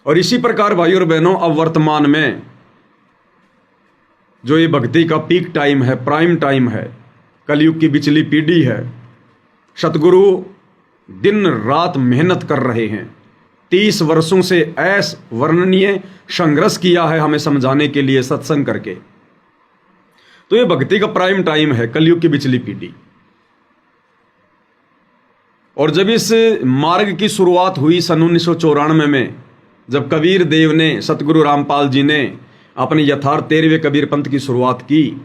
और इसी प्रकार भाइयों और बहनों, अब वर्तमान में जो ये भक्ति का पीक टाइम है, प्राइम टाइम है, कलयुग की बिचली पीढ़ी है, सतगुरु दिन रात मेहनत कर रहे हैं। 30 वर्षों से वर्णनीय संघर्ष किया है हमें समझाने के लिए सत्संग करके। तो ये भक्ति का प्राइम टाइम है, कलयुग की बिचली पीढ़ी। और जब इस मार्ग की शुरुआत हुई सन 1994 में, जब कबीर देव ने, सतगुरु रामपाल जी ने अपने यथार्थ 13वें कबीर पंथ की शुरुआत की,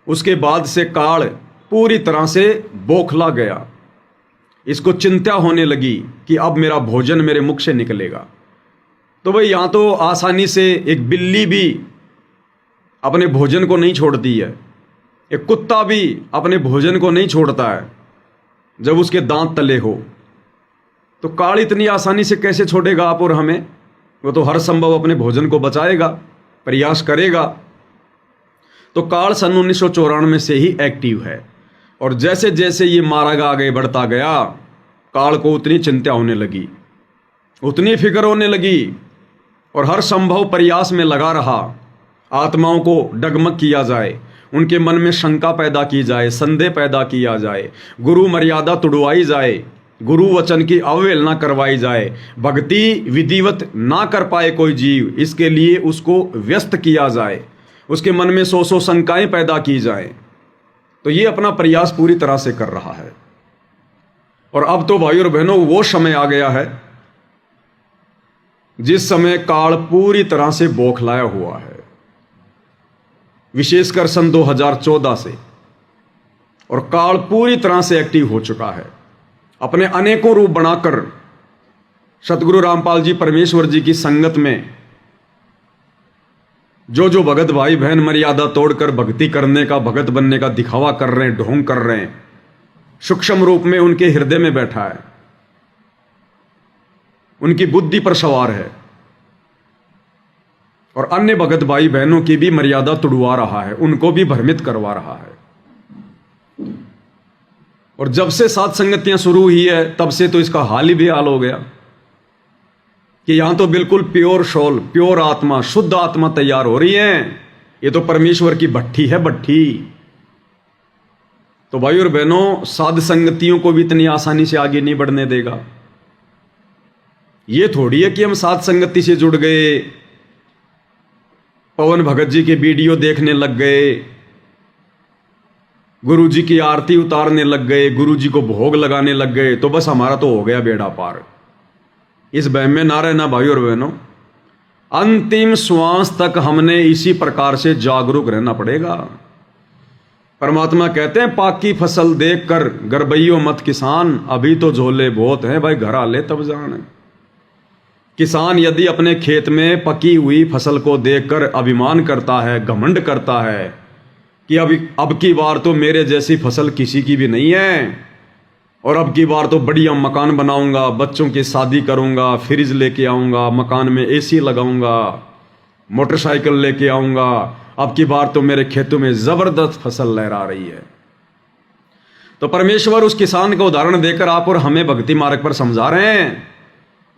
उसके बाद से काल पूरी तरह से बौखला गया। इसको चिंता होने लगी कि अब मेरा भोजन मेरे मुख से निकलेगा। तो भाई यहाँ तो आसानी से एक बिल्ली भी अपने भोजन को नहीं छोड़ती है, एक कुत्ता भी अपने भोजन को नहीं छोड़ता है जब उसके दांत तले हो। तो काल इतनी आसानी से कैसे छोड़ेगा आप और हमें? वो तो हर संभव अपने भोजन को बचाएगा, प्रयास करेगा। तो काल सन 1994 से ही एक्टिव है। और जैसे जैसे ये मार्ग आगे बढ़ता गया, काल को उतनी चिंता होने लगी, उतनी फिक्र होने लगी, और हर संभव प्रयास में लगा रहा। आत्माओं को डगमग किया जाए, उनके मन में शंका पैदा की जाए, संदेह पैदा किया जाए, गुरु मर्यादा तुड़वाई जाए, गुरु वचन की अवहेलना करवाई जाए, भक्ति विधिवत ना कर पाए कोई जीव, इसके लिए उसको व्यस्त किया जाए, उसके मन में सौ शंकाएं पैदा की जाए। तो ये अपना प्रयास पूरी तरह से कर रहा है। और अब तो भाइयों और बहनों, वो समय आ गया है जिस समय काल पूरी तरह से बौखलाया हुआ है, विशेषकर सन 2014 से। और काल पूरी तरह से एक्टिव हो चुका है, अपने अनेकों रूप बनाकर सतगुरु रामपाल जी परमेश्वर जी की संगत में जो भगत भाई बहन मर्यादा तोड़कर भक्ति करने का, भगत बनने का दिखावा कर रहे हैं, ढोंग कर रहे हैं, सूक्ष्म रूप में उनके हृदय में बैठा है, उनकी बुद्धि पर सवार है, और अन्य भगत भाई बहनों की भी मर्यादा तुड़वा रहा है, उनको भी भ्रमित करवा रहा है। और जब से सात संगतियां शुरू हुई है, तब से तो इसका हाल ही बेहाल हो गया कि यहां तो बिल्कुल प्योर सोल, प्योर आत्मा, शुद्ध आत्मा तैयार हो रही है। ये तो परमेश्वर की भट्ठी है, भट्ठी। तो भाई और बहनों, साध संगतियों को भी इतनी आसानी से आगे नहीं बढ़ने देगा। ये थोड़ी है कि हम साध संगति से जुड़ गए, पवन भगत जी के वीडियो देखने लग गए, गुरु जी की आरती उतारने लग गए, गुरु जी को भोग लगाने लग गए, तो बस हमारा तो हो गया बेड़ा पार। इस वहम में ना रहना भाई और बहनों। अंतिम श्वास तक हमने इसी प्रकार से जागरूक रहना पड़ेगा। परमात्मा कहते हैं, पाकी फसल देखकर गरबैयो मत किसान, अभी तो झोले बहुत हैं भाई, घर आले तब जान। किसान यदि अपने खेत में पकी हुई फसल को देखकर अभिमान करता है, घमंड करता है कि अब की बार तो मेरे जैसी फसल किसी की भी नहीं है, और अब की बार तो बढ़िया मकान बनाऊंगा, बच्चों की शादी करूंगा, फ्रिज लेके आऊंगा, मकान में एसी लगाऊंगा, मोटरसाइकिल लेके आऊंगा, अब की बार तो मेरे खेतों में जबरदस्त फसल लहरा रही है। तो परमेश्वर उस किसान का उदाहरण देकर आप और हमें भक्ति मार्ग पर समझा रहे हैं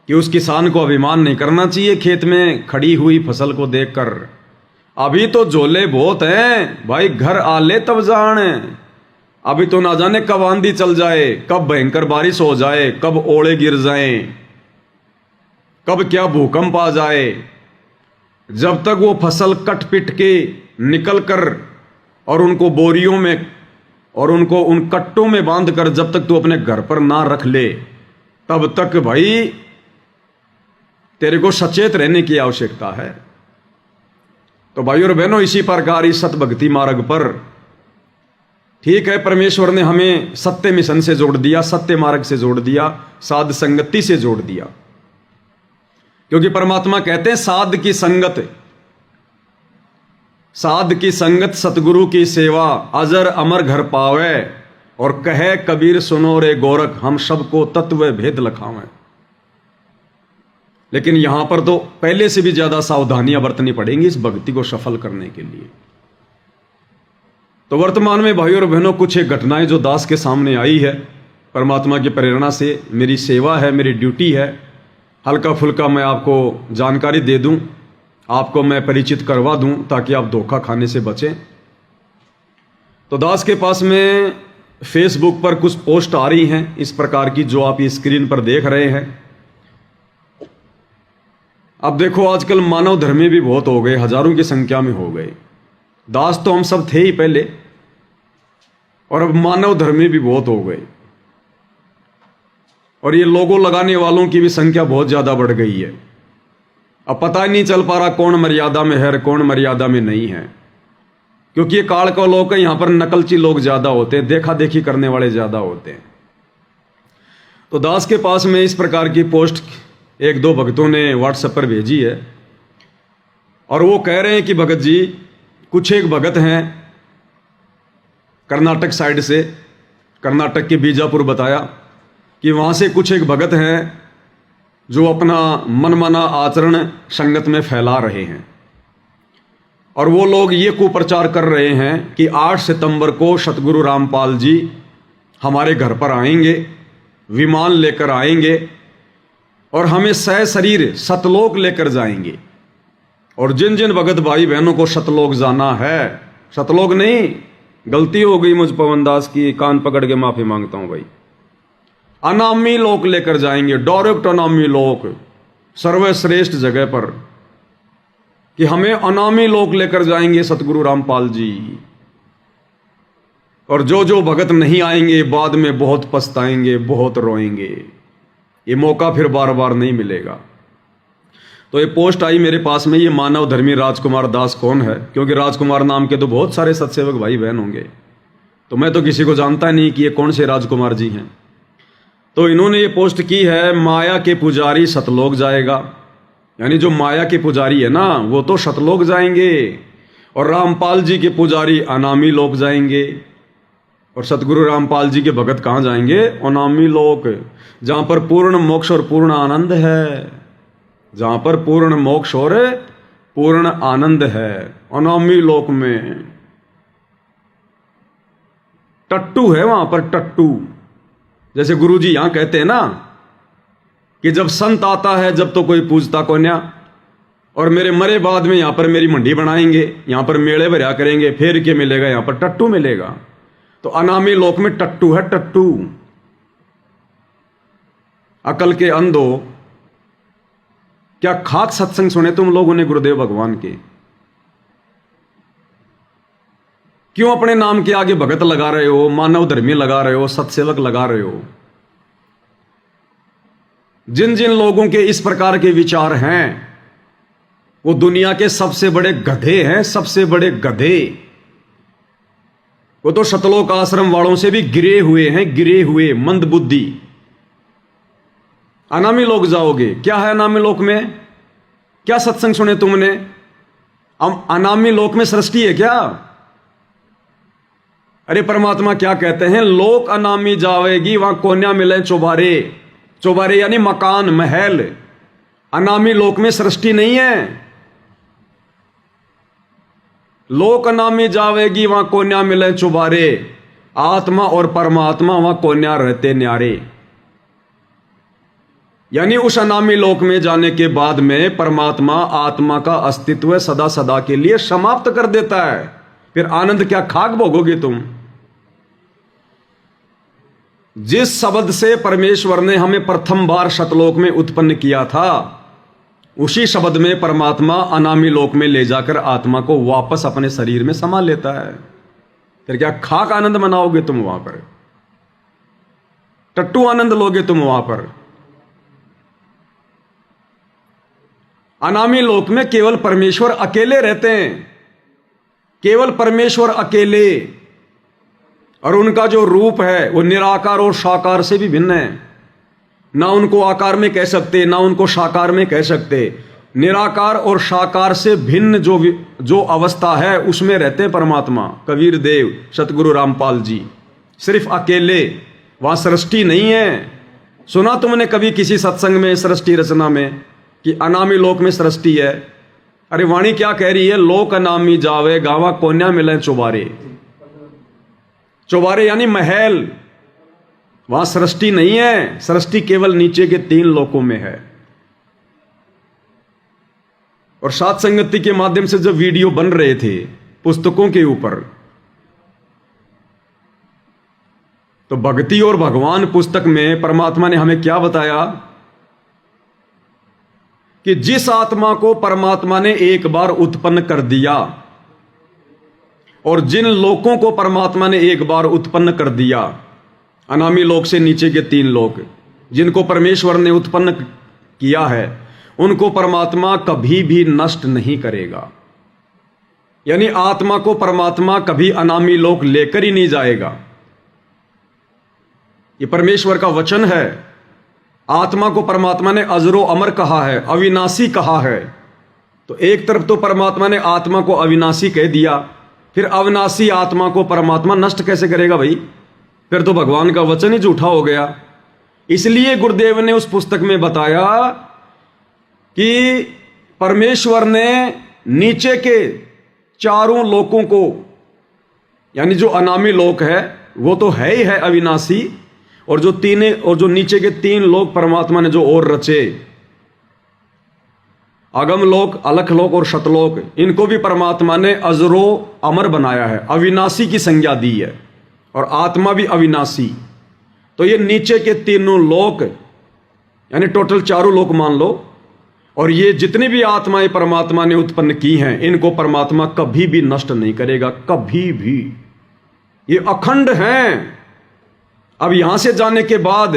कि उस किसान को अभिमान नहीं करना चाहिए खेत में खड़ी हुई फसल को देखकर। अभी तो झोले बहुत हैं भाई, घर आले तब जान। अभी तो ना जाने कब आंधी चल जाए, कब भयंकर बारिश हो जाए, कब ओले गिर जाएं, कब क्या भूकंप आ जाए। जब तक वो फसल कट पिट के निकल कर और उनको बोरियों में और उनको उन कट्टों में बांध कर जब तक तू अपने घर पर ना रख ले, तब तक भाई तेरे को सचेत रहने की आवश्यकता है। तो भाइयों और बहनों, इसी प्रकार इस सतभक्ति मार्ग पर ठीक है, परमेश्वर ने हमें सत्य मिशन से जोड़ दिया, सत्य मार्ग से जोड़ दिया, साध संगति से जोड़ दिया। क्योंकि परमात्मा कहते हैं, साध की संगत सतगुरु की सेवा, अजर अमर घर पावे, और कहे कबीर सुनो रे गोरख, हम सबको तत्व भेद लखावें। लेकिन यहां पर तो पहले से भी ज्यादा सावधानियां बरतनी पड़ेंगी इस भक्ति को सफल करने के लिए। तो वर्तमान में भाइयों और बहनों, कुछ एक घटनाएं जो दास के सामने आई है, परमात्मा की प्रेरणा से, मेरी सेवा है, मेरी ड्यूटी है हल्का फुल्का मैं आपको जानकारी दे दूं, आपको मैं परिचित करवा दूं ताकि आप धोखा खाने से बचें। तो दास के पास में फेसबुक पर कुछ पोस्ट आ रही हैं इस प्रकार की जो आप ये स्क्रीन पर देख रहे हैं। अब देखो आजकल मानव धर्मी भी बहुत हो गए, हजारों की संख्या में हो गए। दास तो हम सब थे ही पहले, और अब मानव धर्मी भी बहुत हो गए, और ये लोगो लगाने वालों की भी संख्या बहुत ज्यादा बढ़ गई है। अब पता ही नहीं चल पा रहा कौन मर्यादा में है और कौन मर्यादा में नहीं है, क्योंकि ये काल का लोग है, यहां पर नकलची लोग ज्यादा होते हैं, देखा देखी करने वाले ज्यादा होते हैं। तो दास के पास में इस प्रकार की पोस्ट एक दो भक्तों ने व्हाट्सएप पर भेजी है, और वो कह रहे हैं कि भगत जी, कुछ एक भगत हैं कर्नाटक साइड से, कर्नाटक के बीजापुर बताया कि वहां से कुछ एक भगत हैं जो अपना मनमाना आचरण संगत में फैला रहे हैं, और वो लोग ये कुप्रचार कर रहे हैं कि 8 सितंबर को सतगुरु रामपाल जी हमारे घर पर आएंगे, विमान लेकर आएंगे और हमें सशरीर सतलोक लेकर जाएंगे। और जिन जिन भगत भाई बहनों को सतलोक जाना है, सतलोक नहीं, गलती हो गई मुझ पवनदास की, कान पकड़ के माफी मांगता हूं भाई, अनामी लोक लेकर जाएंगे, डायरेक्ट अनामी लोक, सर्वश्रेष्ठ जगह पर, कि हमें अनामी लोक लेकर जाएंगे सतगुरु रामपाल जी। और जो जो भगत नहीं आएंगे बाद में बहुत पछताएंगे, बहुत रोएंगे, ये मौका फिर बार बार नहीं मिलेगा। तो ये पोस्ट आई मेरे पास में, ये मानव धर्मी राजकुमार दास कौन है, क्योंकि राजकुमार नाम के तो बहुत सारे सत्सेवक भाई बहन होंगे, तो मैं तो किसी को जानता नहीं कि ये कौन से राजकुमार जी हैं। तो इन्होंने ये पोस्ट की है, माया के पुजारी सतलोक जाएगा, यानी जो माया के पुजारी है ना वो तो सतलोक जाएंगे, और रामपाल जी के पुजारी अनामी लोक जाएंगे। और सतगुरु रामपाल जी के भगत कहाँ जाएंगे? अनामी लोक, जहां पर पूर्ण मोक्ष और पूर्ण आनंद है, जहां पर पूर्ण मोक्ष और पूर्ण आनंद है, अनामी लोक में। टट्टू है वहां पर, टट्टू। जैसे गुरुजी यहां कहते हैं ना कि जब संत आता है जब तो कोई पूजता को न्या, और मेरे मरे बाद में यहां पर मेरी मंडी बनाएंगे, यहां पर मेले भरा करेंगे, फेर के मिलेगा, यहां पर टट्टू मिलेगा। तो अनामी लोक में टट्टू है, टट्टू। अकल के अंधो, क्या खाक सत्संग सुने तुम लोगों ने गुरुदेव भगवान के? क्यों अपने नाम के आगे भगत लगा रहे हो, मानव धर्मी लगा रहे हो, सत्सेवक लगा रहे हो? जिन जिन लोगों के इस प्रकार के विचार हैं वो दुनिया के सबसे बड़े गधे हैं, सबसे बड़े गधे। वो तो सतलोक आश्रम वालों से भी गिरे हुए हैं, गिरे हुए, मंदबुद्धि। अनामी लोक जाओगे, क्या है अनामी लोक में? क्या सत्संग सुने तुमने? अनामी लोक में सृष्टि है क्या? अरे परमात्मा क्या कहते हैं, लोक अनामी जावेगी वहां कोन्या मिले चौबारे। चौबारे यानी मकान, महल। अनामी लोक में सृष्टि नहीं है। लोक अनामी जावेगी वहां कोन्या मिले चौबारे, आत्मा और परमात्मा वहां कोन्या रहते न्यारे। यानी उस अनामी लोक में जाने के बाद में परमात्मा आत्मा का अस्तित्व सदा सदा के लिए समाप्त कर देता है। फिर आनंद क्या खाक भोगोगे तुम? जिस शब्द से परमेश्वर ने हमें प्रथम बार सतलोक में उत्पन्न किया था, उसी शब्द में परमात्मा अनामी लोक में ले जाकर आत्मा को वापस अपने शरीर में समा लेता है। फिर क्या खाक आनंद मनाओगे तुम वहां पर? टट्टू आनंद लोगे तुम वहां पर? अनामी लोक में केवल परमेश्वर अकेले रहते हैं, केवल परमेश्वर अकेले। और उनका जो रूप है वो निराकार और साकार से भी भिन्न है। ना उनको आकार में कह सकते, ना उनको साकार में कह सकते। निराकार और साकार से भिन्न जो अवस्था है उसमें रहते हैं परमात्मा। कबीर देव, सतगुरु रामपाल जी सिर्फ अकेले, वहां सृष्टि नहीं है। सुना तुमने कभी किसी सत्संग में सृष्टि रचना में कि अनामी लोक में सृष्टि है? अरे वाणी क्या कह रही है, लोक अनामी जावे गावा कोन्या मिले चौबारे। चौबारे यानी महल, वहां सृष्टि नहीं है। सृष्टि केवल नीचे के 3 लोकों में है। और साथ संगति के माध्यम से जब वीडियो बन रहे थे पुस्तकों के ऊपर, तो भक्ति और भगवान पुस्तक में परमात्मा ने हमें क्या बताया कि जिस आत्मा को परमात्मा ने एक बार उत्पन्न कर दिया और जिन लोगों को परमात्मा ने एक बार उत्पन्न कर दिया, अनामी लोक से नीचे के 3 लोक जिनको परमेश्वर ने उत्पन्न किया है, उनको परमात्मा कभी भी नष्ट नहीं करेगा। यानी आत्मा को परमात्मा कभी अनामी लोक लेकर ही नहीं जाएगा। ये परमेश्वर का वचन है। आत्मा को परमात्मा ने अजरो अमर कहा है, अविनाशी कहा है। तो एक तरफ तो परमात्मा ने आत्मा को अविनाशी कह दिया, फिर अविनाशी आत्मा को परमात्मा नष्ट कैसे करेगा भाई? फिर तो भगवान का वचन ही झूठा हो गया। इसलिए गुरुदेव ने उस पुस्तक में बताया कि परमेश्वर ने नीचे के 4 लोकों को, यानी जो अनामी लोक है वो तो है ही है अविनाशी, और जो नीचे के 3 लोक परमात्मा ने जो और रचे, अगम लोक, अलख लोक और शतलोक, इनको भी परमात्मा ने अजरो अमर बनाया है, अविनाशी की संज्ञा दी है, और आत्मा भी अविनाशी। तो ये नीचे के 3 लोक यानी टोटल 4 लोक मान लो, और ये जितनी भी आत्माएं परमात्मा ने उत्पन्न की हैं, इनको परमात्मा कभी भी नष्ट नहीं करेगा, कभी भी। ये अखंड हैं। अब यहां से जाने के बाद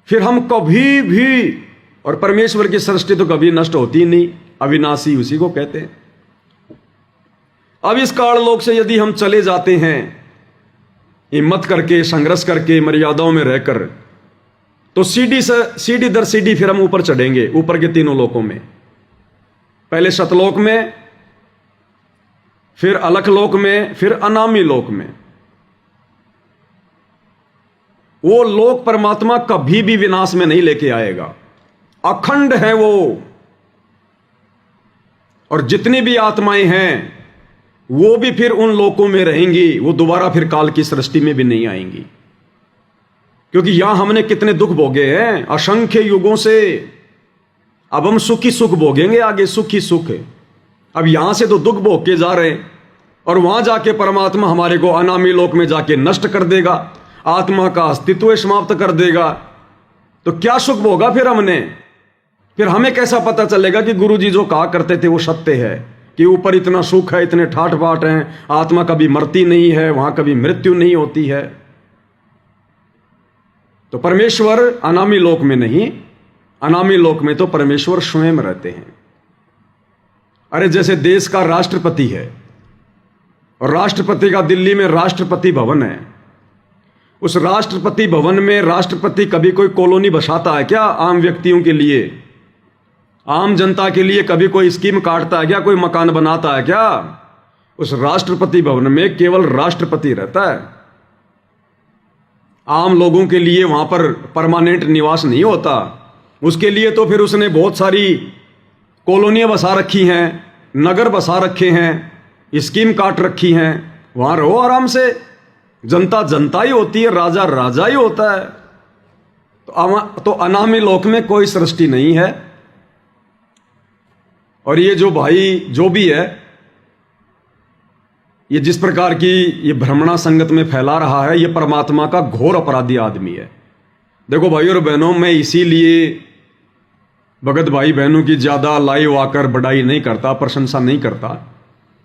फिर हम कभी भी, और परमेश्वर की सृष्टि तो कभी नष्ट होती नहीं, अविनाशी उसी को कहते हैं। अब इस काल लोक से यदि हम चले जाते हैं हिम्मत करके, संघर्ष करके, मर्यादाओं में रहकर, तो सीढ़ी दर सीढ़ी फिर हम ऊपर चढ़ेंगे, ऊपर के 3 लोकों में। पहले शतलोक में, फिर अलख लोक में, फिर अनामी लोक में। वो लोक परमात्मा कभी भी विनाश में नहीं लेके आएगा, अखंड है वो। और जितनी भी आत्माएं हैं वो भी फिर उन लोकों में रहेंगी, वो दोबारा फिर काल की सृष्टि में भी नहीं आएंगी। क्योंकि यहां हमने कितने दुख भोगे हैं असंख्य युगों से। अब हम सुखी सुख भोगेंगे आगे, सुखी सुख। अब यहां से तो दुख भोग के जा रहे हैं, और वहां जाके परमात्मा हमारे को अनामी लोक में जाके नष्ट कर देगा, आत्मा का अस्तित्व समाप्त कर देगा। तो क्या सुख भोगा फिर हमने? फिर हमें कैसा पता चलेगा कि गुरुजी जो कहा करते थे वो सत्य है, कि ऊपर इतना सुख है, इतने ठाठ बाट हैं, आत्मा कभी मरती नहीं है, वहां कभी मृत्यु नहीं होती है। तो परमेश्वर अनामी लोक में नहीं, अनामी लोक में तो परमेश्वर स्वयं रहते हैं। अरे जैसे देश का राष्ट्रपति है, और राष्ट्रपति का दिल्ली में राष्ट्रपति भवन है, उस राष्ट्रपति भवन में राष्ट्रपति कभी कोई कॉलोनी बसाता है क्या आम व्यक्तियों के लिए? आम जनता के लिए कभी कोई स्कीम काटता है क्या? कोई मकान बनाता है क्या? उस राष्ट्रपति भवन में केवल राष्ट्रपति रहता है। आम लोगों के लिए वहां पर परमानेंट निवास नहीं होता। उसके लिए तो फिर उसने बहुत सारी कॉलोनियां बसा रखी हैं, नगर बसा रखे हैं, स्कीम काट रखी हैं। वहां रहो आराम से, जनता जनता ही होती है, राजा राजा ही होता है। तो अनामी लोक में कोई सृष्टि नहीं है। और ये जो भाई जो भी है, ये जिस प्रकार की ये भ्रमणा संगत में फैला रहा है, ये परमात्मा का घोर अपराधी आदमी है। देखो भाइयों और बहनों, मैं इसीलिए भगत भाई बहनों की ज्यादा लाइव आकर बढ़ाई नहीं करता, प्रशंसा नहीं करता।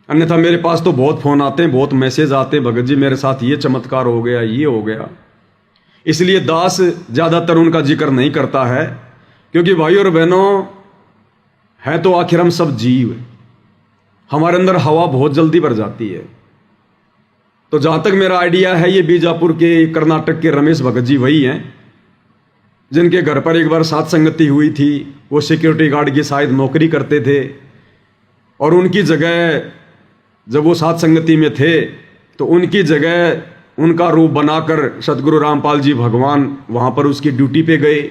अन्यथा मेरे पास तो बहुत फोन आते हैं, बहुत मैसेज आते हैं, भगत जी मेरे साथ ये चमत्कार हो गया, ये हो गया। इसलिए दास ज्यादातर उनका जिक्र नहीं करता है, क्योंकि भाइयों और बहनों है तो आखिर हम सब जीव, हमारे अंदर हवा बहुत जल्दी भर जाती है। तो जहां तक मेरा आइडिया है, ये बीजापुर के, कर्नाटक के रमेश भगत जी वही हैं जिनके घर पर एक बार साथ संगति हुई थी। वो सिक्योरिटी गार्ड की शायद नौकरी करते थे, और उनकी जगह जब वो साथ संगति में थे तो उनकी जगह उनका रूप बनाकर सतगुरु रामपाल जी भगवान वहां पर उसकी ड्यूटी पे गए।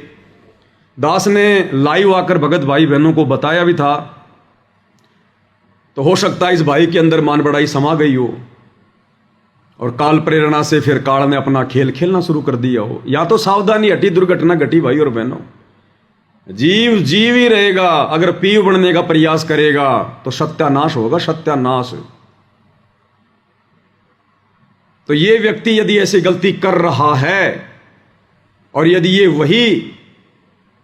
दास ने लाइव आकर भगत भाई बहनों को बताया भी था। तो हो सकता है इस भाई के अंदर मान बड़ाई समा गई हो, और काल प्रेरणा से फिर काल ने अपना खेल खेलना शुरू कर दिया हो, या तो सावधानी हटी, दुर्घटना घटी भाई और बहनों। जीव जीव ही रहेगा, अगर पीव बनने का प्रयास करेगा तो सत्यानाश होगा, सत्यानाश। तो ये व्यक्ति यदि ऐसी गलती कर रहा है और यदि ये वही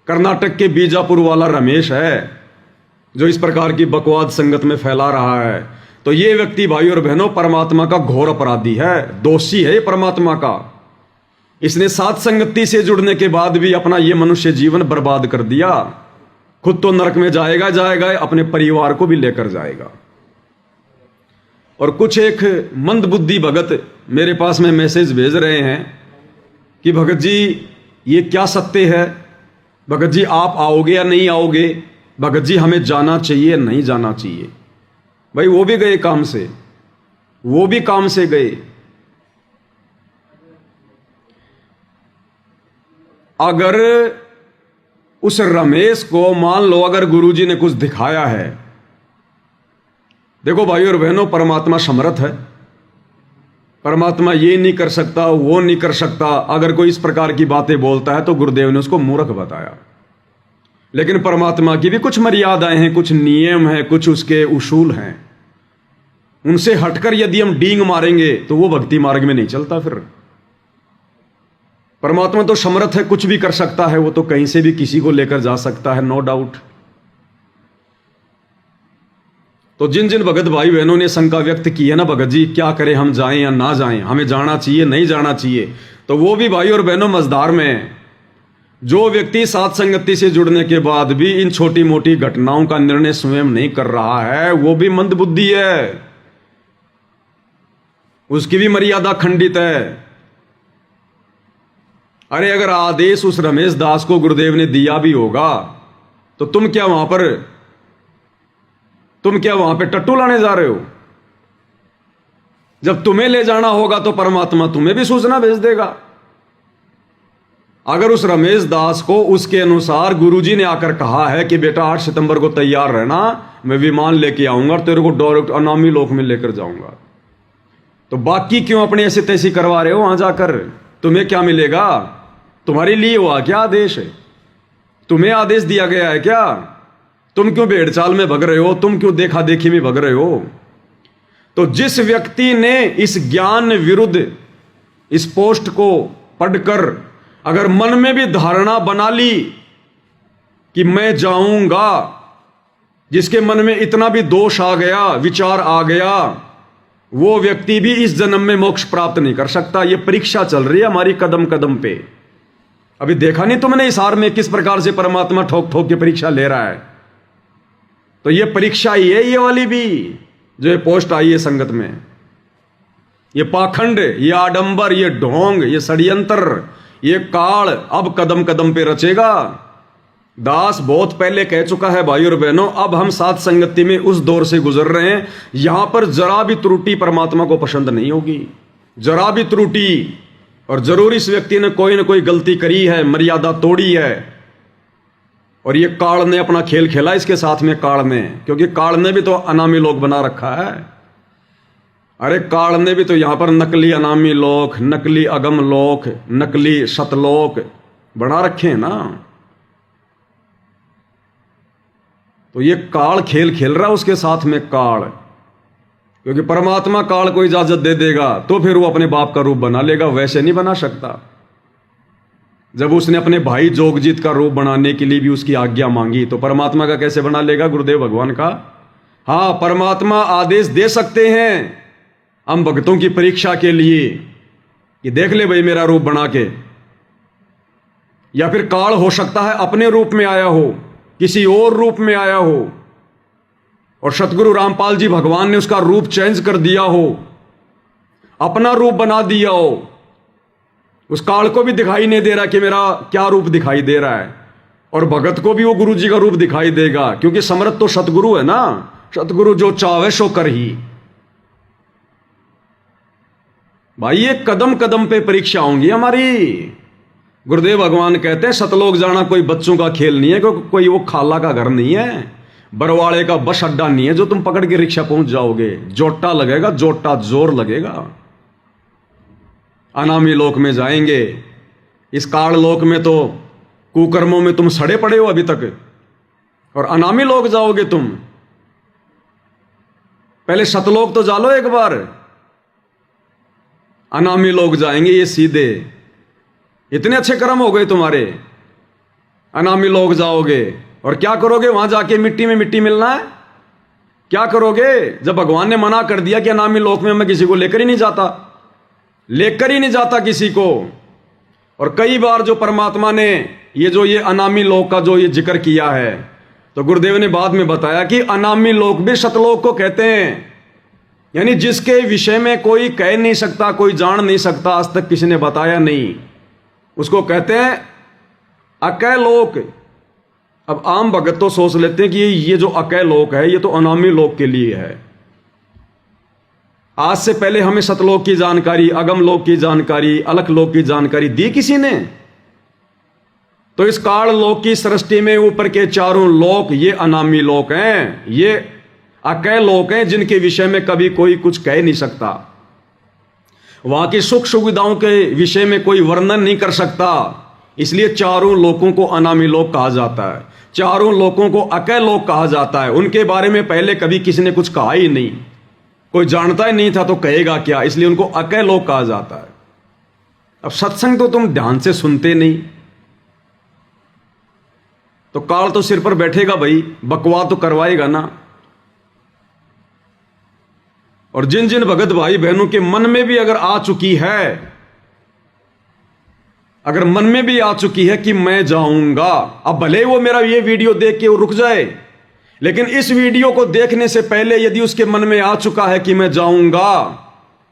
कर्नाटक के बीजापुर वाला रमेश है जो इस प्रकार की बकवाद संगत में फैला रहा है, तो ये व्यक्ति भाई और बहनों परमात्मा का घोर अपराधी है, दोषी है परमात्मा का। इसने सात संगति से जुड़ने के बाद भी अपना ये मनुष्य जीवन बर्बाद कर दिया। खुद तो नरक में जाएगा जाएगा, अपने परिवार को भी लेकर जाएगा। और कुछ एक मंदबुद्धि भगत मेरे पास में मैसेज भेज रहे हैं कि भगत जी ये क्या सत्य है, भगत जी आप आओगे या नहीं आओगे, भगत जी हमें जाना चाहिए नहीं जाना चाहिए। भाई वो भी गए काम से, वो भी काम से गए। अगर उस रमेश को मान लो अगर गुरुजी ने कुछ दिखाया है, देखो भाई और बहनों परमात्मा समर्थ है, परमात्मा ये नहीं कर सकता वो नहीं कर सकता। अगर कोई इस प्रकार की बातें बोलता है तो गुरुदेव ने उसको मूर्ख बताया। लेकिन परमात्मा की भी कुछ मर्यादाएं हैं, कुछ नियम हैं, कुछ उसके उसूल हैं। उनसे हटकर यदि हम डींग मारेंगे तो वो भक्ति मार्ग में नहीं चलता। फिर परमात्मा तो समर्थ है, कुछ भी कर सकता है, वो तो कहीं से भी किसी को लेकर जा सकता है, नो डाउट। तो जिन जिन भगत भाई बहनों ने शंका व्यक्त की है ना, भगत जी क्या करें, हम जाएं या ना जाएं, हमें जाना चाहिए नहीं जाना चाहिए, तो वो भी भाई और बहनों मजदार में। जो व्यक्ति सात संगति से जुड़ने के बाद भी इन छोटी मोटी घटनाओं का निर्णय स्वयं नहीं कर रहा है, वो भी मंदबुद्धि है, उसकी भी मर्यादा खंडित है। अरे अगर आदेश उस रमेश दास को गुरुदेव ने दिया भी होगा तो तुम क्या वहां पे टट्टू लाने जा रहे हो? जब तुम्हें ले जाना होगा तो परमात्मा तुम्हें भी सूचना भेज देगा। अगर उस रमेश दास को उसके अनुसार गुरुजी ने आकर कहा है कि बेटा 8 सितंबर को तैयार रहना, मैं विमान लेके आऊंगा और तेरे को डायरेक्ट अनामी लोक में लेकर जाऊंगा, तो बाकी क्यों अपने ऐसे तैसी करवा रहे हो? वहां जाकर तुम्हें क्या मिलेगा? तुम्हारे लिए हुआ क्या आदेश है? तुम्हें आदेश दिया गया है क्या? तुम क्यों भेड़ चाल में भग रहे हो? तुम क्यों देखा देखी में भग रहे हो? तो जिस व्यक्ति ने इस ज्ञान विरुद्ध इस पोस्ट को पढ़कर अगर मन में भी धारणा बना ली कि मैं जाऊंगा, जिसके मन में इतना भी दोष आ गया, विचार आ गया, वो व्यक्ति भी इस जन्म में मोक्ष प्राप्त नहीं कर सकता। ये परीक्षा चल रही है हमारी कदम कदम पे। अभी देखा नहीं तुमने इस हार में किस प्रकार से परमात्मा ठोक ठोक के परीक्षा ले रहा है? तो ये परीक्षा ही है ये वाली भी, जो ये पोस्ट आई है संगत में। ये पाखंड, ये आडंबर, ये ढोंग, ये षड्यंत्र, ये काल अब कदम कदम पे रचेगा। दास बहुत पहले कह चुका है भाई और बहनों, अब हम सात संगति में उस दौर से गुजर रहे हैं, यहां पर जरा भी त्रुटि परमात्मा को पसंद नहीं होगी, जरा भी त्रुटि। और जरूर इस व्यक्ति ने कोई ना कोई गलती करी है, मर्यादा तोड़ी है, और ये काल ने अपना खेल खेला इसके साथ में, काल ने, क्योंकि काल ने भी तो अनामी लोक बना रखा है। अरे काल ने भी तो यहां पर नकली अनामी लोक, नकली अगम लोक, नकली सतलोक बना रखे हैं ना। तो ये काल खेल खेल रहा है उसके साथ में काल, क्योंकि परमात्मा काल को इजाजत दे देगा तो फिर वो अपने बाप का रूप बना लेगा, वैसे नहीं बना सकता। जब उसने अपने भाई जोगजीत का रूप बनाने के लिए भी उसकी आज्ञा मांगी, तो परमात्मा का कैसे बना लेगा? गुरुदेव भगवान का। हाँ, परमात्मा आदेश दे सकते हैं हम भक्तों की परीक्षा के लिए कि देख ले भाई मेरा रूप बना के, या फिर काल हो सकता है अपने रूप में आया हो, किसी और रूप में आया हो, और सतगुरु रामपाल जी भगवान ने उसका रूप चेंज कर दिया हो, अपना रूप बना दिया हो। उस काल को भी दिखाई नहीं दे रहा कि मेरा क्या रूप दिखाई दे रहा है, और भगत को भी वो गुरु जी का रूप दिखाई देगा, क्योंकि समर्थ तो सतगुरु है ना। सतगुरु जो चाहे सो कर ही। भाई ये कदम कदम पे परीक्षा होंगी हमारी। गुरुदेव भगवान कहते हैं सतलोक जाना कोई बच्चों का खेल नहीं है, कोई वो खाला का घर नहीं है, बरवाड़े का बस अड्डा नहीं है जो तुम पकड़ के रिक्शा पहुंच जाओगे। जोटा लगेगा, जोटा जोर लगेगा। अनामी लोक में जाएंगे, इस काल लोक में तो कुकर्मों में तुम सड़े पड़े हो अभी तक, और अनामी लोक जाओगे तुम। पहले सतलोक तो जालो एक बार, अनामी लोग जाएंगे ये सीधे। इतने अच्छे कर्म हो गए तुम्हारे, अनामी लोग जाओगे और क्या करोगे? वहां जाके मिट्टी में मिट्टी मिलना है? क्या करोगे जब भगवान ने मना कर दिया कि अनामी लोक में मैं किसी को लेकर ही नहीं जाता, लेकर ही नहीं जाता किसी को। और कई बार जो परमात्मा ने ये अनामी लोक का जो ये जिक्र किया है, तो गुरुदेव ने बाद में बताया कि अनामी लोक भी सतलोक को कहते हैं। यानी जिसके विषय में कोई कह नहीं सकता, कोई जान नहीं सकता, आज तक किसी ने बताया नहीं, उसको कहते हैं अकय लोक। अब आम भगत तो सोच लेते हैं कि ये जो अकय लोक है ये तो अनामी लोक के लिए है। आज से पहले हमें सतलोक की जानकारी, अगम लोक की जानकारी, अलख लोक की जानकारी दी किसी ने? तो इस काल लोक की सृष्टि में ऊपर के चारों लोक ये अनामी लोक हैं, ये अकय लोक हैं जिनके विषय में कभी कोई कुछ कह नहीं सकता। वहां की सुख सुविधाओं के विषय में कोई वर्णन नहीं कर सकता, इसलिए चारों लोकों को अनामी लोक कहा जाता है, चारों लोकों को अकय लोक कहा जाता है। उनके बारे में पहले कभी किसी ने कुछ कहा ही नहीं, कोई जानता ही नहीं था तो कहेगा क्या, इसलिए उनको अकय लोक कहा जाता है। अब सत्संग तो तुम ध्यान से सुनते नहीं, तो काल तो सिर पर बैठेगा भाई, बकवास तो करवाएगा ना। और जिन जिन भगत भाई बहनों के मन में भी अगर आ चुकी है, अगर मन में भी आ चुकी है कि मैं जाऊंगा, अब भले वो मेरा ये वीडियो देख के वो रुक जाए, लेकिन इस वीडियो को देखने से पहले यदि उसके मन में आ चुका है कि मैं जाऊंगा,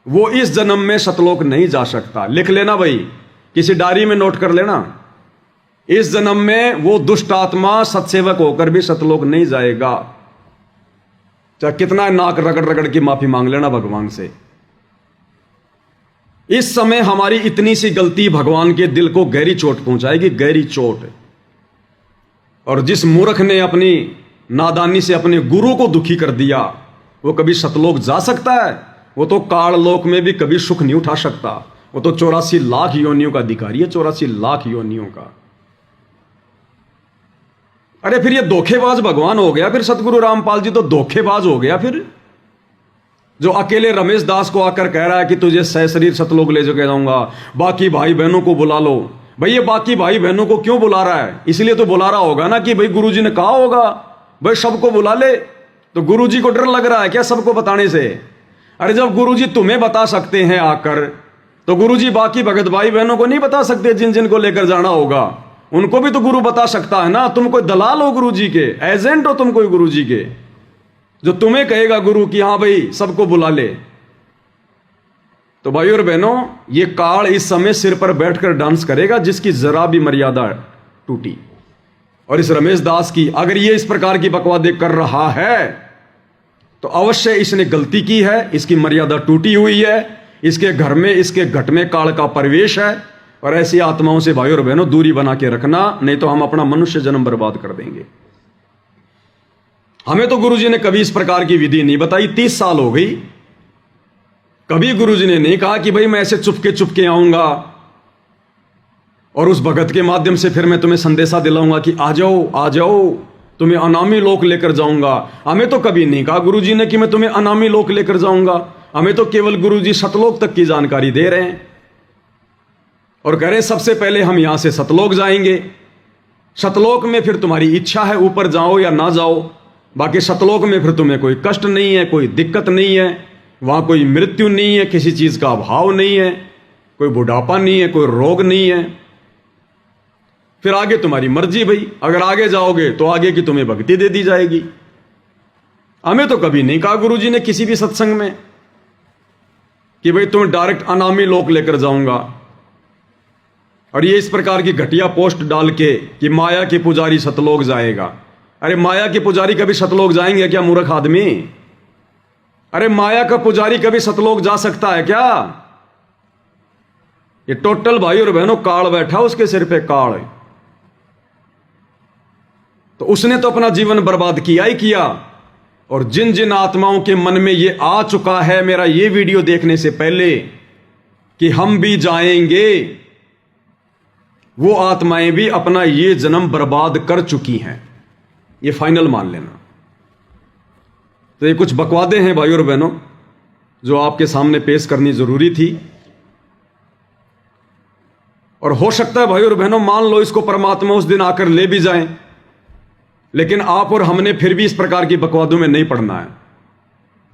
वो इस जन्म में सतलोक नहीं जा सकता। लिख लेना भाई, किसी डायरी में नोट कर लेना, इस जन्म में वो दुष्ट आत्मा सत्सेवक होकर भी सतलोक नहीं जाएगा। चाहे कितना नाक रगड़ रगड़ की माफी मांग लेना भगवान से। इस समय हमारी इतनी सी गलती भगवान के दिल को गहरी चोट पहुंचाएगी, गहरी चोट। और जिस मूर्ख ने अपनी नादानी से अपने गुरु को दुखी कर दिया, वो कभी सतलोक जा सकता है? वो तो काल लोक में भी कभी सुख नहीं उठा सकता। वो तो 84 लाख योनियों का अधिकारी है, 84 लाख योनियों का। अरे फिर ये धोखेबाज भगवान हो गया, फिर सतगुरु रामपाल जी तो धोखेबाज हो गया। फिर जो अकेले रमेश दास को आकर कह रहा है कि तुझे सहशरीर सतलोक ले जाके जाऊंगा, बाकी भाई बहनों को बुला लो। भाई ये बाकी भाई बहनों को क्यों बुला रहा है? इसलिए तो बुला रहा होगा ना कि भाई गुरुजी ने कहा होगा भाई सबको बुला ले। तो गुरुजी को डर लग रहा है क्या सबको बताने से? अरे जब गुरुजी तुम्हें बता सकते हैं आकर, तो गुरुजी बाकी भगत भाई बहनों को नहीं बता सकते? जिन जिन को लेकर जाना होगा उनको भी तो गुरु बता सकता है ना। तुम कोई दलाल हो गुरुजी के, एजेंट हो तुम कोई गुरुजी के, जो तुम्हें कहेगा गुरु कि हां भाई सबको बुला ले। तो भाई और बहनों, ये काल इस समय सिर पर बैठकर डांस करेगा जिसकी जरा भी मर्यादा टूटी। और इस रमेश दास की अगर ये इस प्रकार की बकवादे कर रहा है तो अवश्य इसने गलती की है, इसकी मर्यादा टूटी हुई है, इसके घर में, इसके घट में काल का प्रवेश है। और ऐसी आत्माओं से भाई और बहनों दूरी बना के रखना, नहीं तो हम अपना मनुष्य जन्म बर्बाद कर देंगे। हमें तो गुरुजी ने कभी इस प्रकार की विधि नहीं बताई, 30 साल हो गई, कभी गुरुजी ने नहीं कहा कि भाई मैं ऐसे चुपके चुपके आऊंगा और उस भगत के माध्यम से फिर मैं तुम्हें संदेशा दिलाऊंगा कि आ जाओ आ जाओ, तुम्हें अनामी लोक लेकर जाऊंगा। हमें तो कभी नहीं कहा गुरुजी ने कि मैं तुम्हें अनामी लोक लेकर जाऊंगा। हमें तो केवल गुरुजी सतलोक तक की जानकारी दे रहे हैं और कह रहे हैं सबसे पहले हम यहां से सतलोक जाएंगे, सतलोक में फिर तुम्हारी इच्छा है ऊपर जाओ या ना जाओ, बाकी सतलोक में फिर तुम्हें कोई कष्ट नहीं है, कोई दिक्कत नहीं है, वहां कोई मृत्यु नहीं है, किसी चीज का अभाव नहीं है, कोई बुढ़ापा नहीं है, कोई रोग नहीं है। फिर आगे तुम्हारी मर्जी भाई, अगर आगे जाओगे तो आगे की तुम्हें भक्ति दे दी जाएगी। हमें तो कभी नहीं कहा गुरुजी ने किसी भी सत्संग में कि भाई तुम्हें डायरेक्ट अनामी लोक लेकर जाऊंगा। और ये इस प्रकार की घटिया पोस्ट डाल के कि माया के पुजारी सतलोक जाएगा। अरे माया के पुजारी कभी सतलोक जाएंगे क्या मूर्ख आदमी? अरे माया का पुजारी कभी सतलोक जा सकता है क्या? ये टोटल भाई और बहनों काल बैठा उसके सिर पे, काल। तो उसने तो अपना जीवन बर्बाद किया ही किया। और जिन जिन आत्माओं के मन में ये आ चुका है मेरा ये वीडियो देखने से पहले कि हम भी जाएंगे, वो आत्माएं भी अपना ये जन्म बर्बाद कर चुकी हैं, ये फाइनल मान लेना। तो ये कुछ बकवादे हैं भाइयों और बहनों जो आपके सामने पेश करनी जरूरी थी। और हो सकता है भाइयों और बहनों मान लो इसको परमात्मा उस दिन आकर ले भी जाएं, लेकिन आप और हमने फिर भी इस प्रकार की बकवादों में नहीं पड़ना है।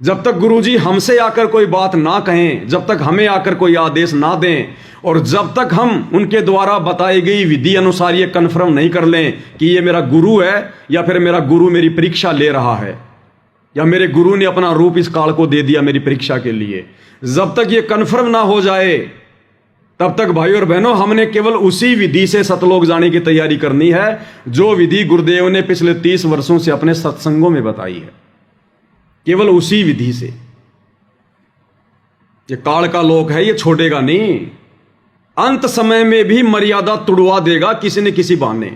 जब तक गुरुजी हमसे आकर कोई बात ना कहें, जब तक हमें आकर कोई आदेश ना दें, और जब तक हम उनके द्वारा बताई गई विधि अनुसार ये कन्फर्म नहीं कर लें कि ये मेरा गुरु है या फिर मेरा गुरु मेरी परीक्षा ले रहा है या मेरे गुरु ने अपना रूप इस काल को दे दिया मेरी परीक्षा के लिए, जब तक ये कन्फर्म ना हो जाए तब तक भाइयों और बहनों हमने केवल उसी विधि से सतलोक जाने की तैयारी करनी है जो विधि गुरुदेव ने पिछले 30 वर्षों से अपने सत्संगों में बताई है। केवल उसी विधि से। ये काल का लोक है, ये छोड़ेगा नहीं। अंत समय में भी मर्यादा तुड़वा देगा किसी न किसी बहाने,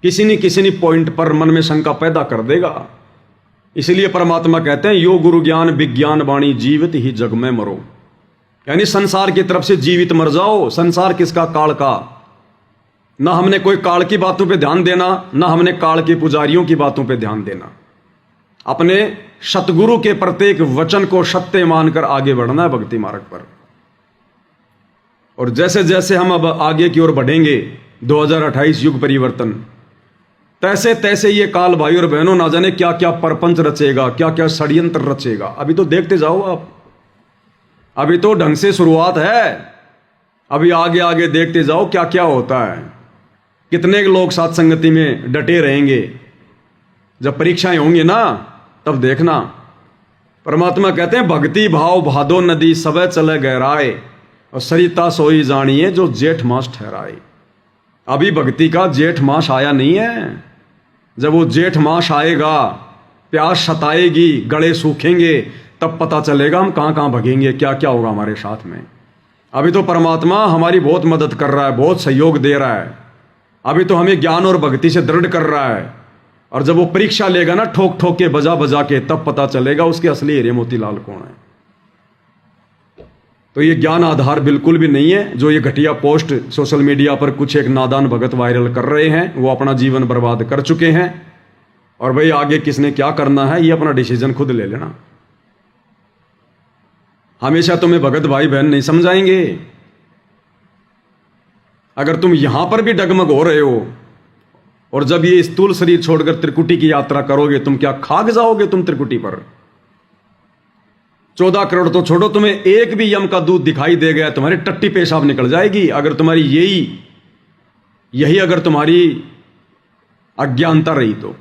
किसी न पॉइंट पर मन में शंका पैदा कर देगा। इसलिए परमात्मा कहते हैं यो गुरु ज्ञान विज्ञान वाणी जीवित ही जग में मरो, यानी संसार की तरफ से जीवित मर जाओ। संसार किसका? काल का। ना हमने कोई काल की बातों पे ध्यान देना, ना हमने काल के पुजारियों की बातों पे ध्यान देना। अपने सतगुरु के प्रत्येक वचन को सत्य मानकर आगे बढ़ना है भक्ति मार्ग पर। और जैसे जैसे हम अब आगे की ओर बढ़ेंगे 2028 युग परिवर्तन, तैसे तैसे ये काल भाई और बहनों ना जाने क्या क्या परपंच रचेगा, क्या क्या षड्यंत्र रचेगा। अभी तो देखते जाओ आप, अभी तो ढंग से शुरुआत है। अभी आगे आगे देखते जाओ क्या क्या होता है। कितने लोग साथ संगति में डटे रहेंगे। जब परीक्षाएं होंगी ना तब देखना। परमात्मा कहते हैं भक्ति भाव भादो नदी सबे चले गहराए और सरिता सोई जानिए जो जेठ मास ठहराए। अभी भक्ति का जेठ मास आया नहीं है। जब वो जेठ मास आएगा, प्यास सताएगी, गले सूखेंगे, तब पता चलेगा हम कहां कहां भगेंगे, क्या क्या होगा हमारे साथ में। अभी तो परमात्मा हमारी बहुत मदद कर रहा है, बहुत सहयोग दे रहा है। अभी तो हमें ज्ञान और भक्ति से दृढ़ कर रहा है। और जब वो परीक्षा लेगा ना ठोक ठोक के बजा बजा के, तब पता चलेगा उसके असली हीरे मोतीलाल कौन है। तो ये ज्ञान आधार बिल्कुल भी नहीं है। जो ये घटिया पोस्ट सोशल मीडिया पर कुछ एक नादान भगत वायरल कर रहे हैं, वो अपना जीवन बर्बाद कर चुके हैं। और भाई आगे किसने क्या करना है ये अपना डिसीजन खुद ले लेना। हमेशा तुम्हें भगत भाई बहन नहीं समझाएंगे। अगर तुम यहां पर भी डगमग हो रहे हो और जब ये स्थूल शरीर छोड़कर त्रिकुटी की यात्रा करोगे, तुम क्या खाक जाओगे तुम त्रिकुटी पर। 14 करोड़ तो छोड़ो, तुम्हें एक भी यम का दूध दिखाई दे गया तुम्हारी टट्टी पेशाब निकल जाएगी। अगर तुम्हारी यही अगर तुम्हारी अज्ञानता रही तो।